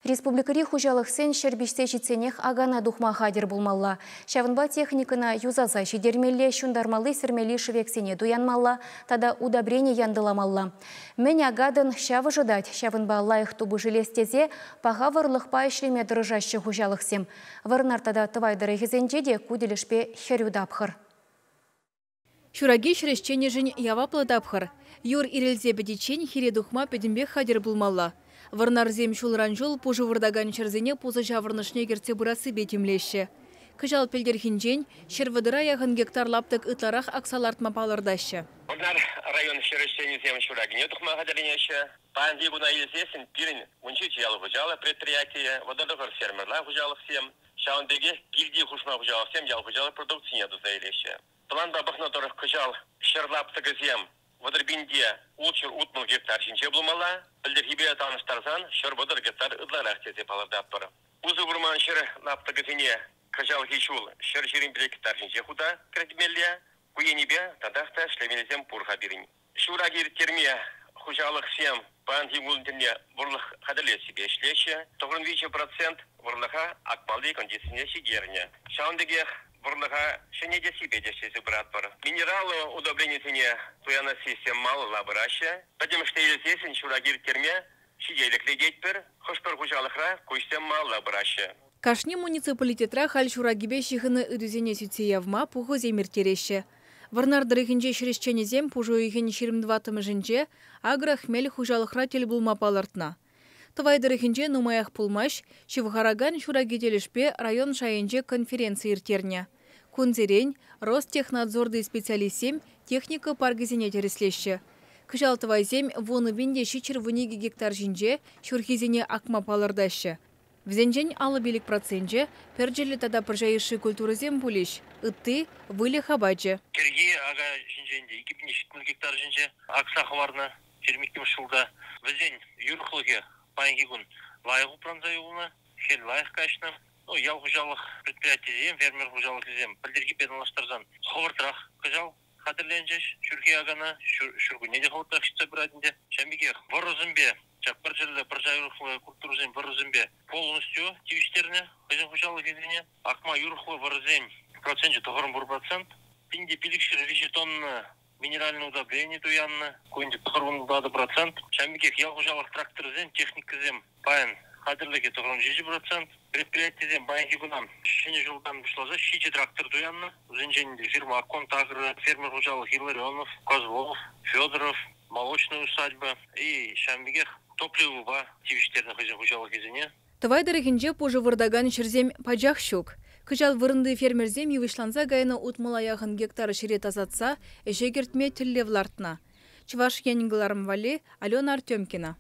Республикари хужалық сен шербеште жетсенех агана духма хадер булмалла. Шавынба техникана юзаза шедермелле шундармалы сірмелі шывексене дуянмалла, тада удобрение яндыламалла. Мен агадын шавы жыдать, шавынба лайық тубы жилестезе, паға варлықпа ішлеме дырыжашы хужалық сем. Варнартада тывайдыры хезенде де куделішпе херюдапхыр. Шураги шрешчене жын яваплы дапхыр. Юр ирелзе бедичен хире духма педембе хадер булмалла. Варнарзем шулранжол пужы вырдаган черзене пузы жавырнышне керте бурасы бетемлеші. Кыжал пелдерхинжен, шервадыра яғын гектар лаптык ытларах аксалартма палырдашы. Варнар район шерещени зем шурагне тухма хадернеші. Панди буна елсесін пирин унчич ялы хужалы предприятие, вододығыр фермерла хужалы всем. Шаундеге гильдии хушма хужалы всем ял хужалы продукция дузайлеші. План бабахна торых кыжал шерлаптыгы зем. Водырбинде улчыр утмыл гектар шинче булмала, білдірхибе таныштарсан, шырбыдыр гектар ыдларах тезе палырдаппыр. Узы вурман шыр лаптыгызине кыжал хишул шыр шырин біле гектар шинче худа кредимелле, куенебе тадақта шлемелезем пурха бирин. Шурагир терме хужалық сем пан химулынтіне вұрлық қадырле себе шлеше, 90% вұрлыға акмалды кондиционе шигерне. Шаундеге вұрлыға шенеде себе дешесі брат бар. Минералы удобренетіне туяна систем малы лабырашы, потому что елсесін шурагир терме шиделіклі детпір, хошпыр хужалықра көйстем малы лабырашы. Кашни муниципалитетра халь шурагибе шихыны үдізене сүтсеявма пухы земіртереші. Варнар дырыхынже шерешчене зем пужу үйген 22 жынже агра хмель хужалықра тел булма палыртна. Тывай дырыхынже нумаях пулмаш, шивхараган шурагителешпе район шайынже конференция иртерне. Кунзерень, Ростехнадзорды специалистем техника паргизене тереслеші. Кыжал тывай зем воны винде шичер вынеге гектар жинже шурхизене акма палырдашы. Взенжен алы белік процентже, перджелі тада пыржайышы культуры зем пулеш, ытты вылі хабаджы. Керге ага жинженде 2000 гектар жинже аксақы барны 22 жылда. Взен юрхлыге пайгигун лайығы пранзайуына, хел лайық кашны. Ял хужалық предприятие зем, фермер хужалық зем, пілдерге пеналаштарзан ховыртырақ кыжал қадырленжеш, шүрге агана, шүргіне де ховыртырақ шытса бірадінде. Шәмбеге варызымбе, чакпар жерлі пыржайырықлы культурызем варызымбе полностью тивиштеріне, кызын хужалық езіне, акма юрықлы варызем проценте 91%, пинде пилікшір виші тонны минеральный удобрение туянны, көйінде 90%, шәмбеге ял хужалық тракторызем, техникызем, паян қадырлыге 97%, предприятиеден байынки күнам. Шене жылдан бұшлаза шичи трактор дуянны. Зенженде фирма Аккон Тагры, фермер хужалық Илларионов, Козлов, Федоров, молочная усадьба и Шамбегех топливуба тивиштерні хызен хужалық езіне. Тывай дырыхынже пужы вырдаган шырзем пажах щук. Кыжал вырынды фермерзем евышланса гайна утмала яғын гектары шире тазатса, эшегертме тіллевлартна. Чываш янингыларым вали Алена Артемкина.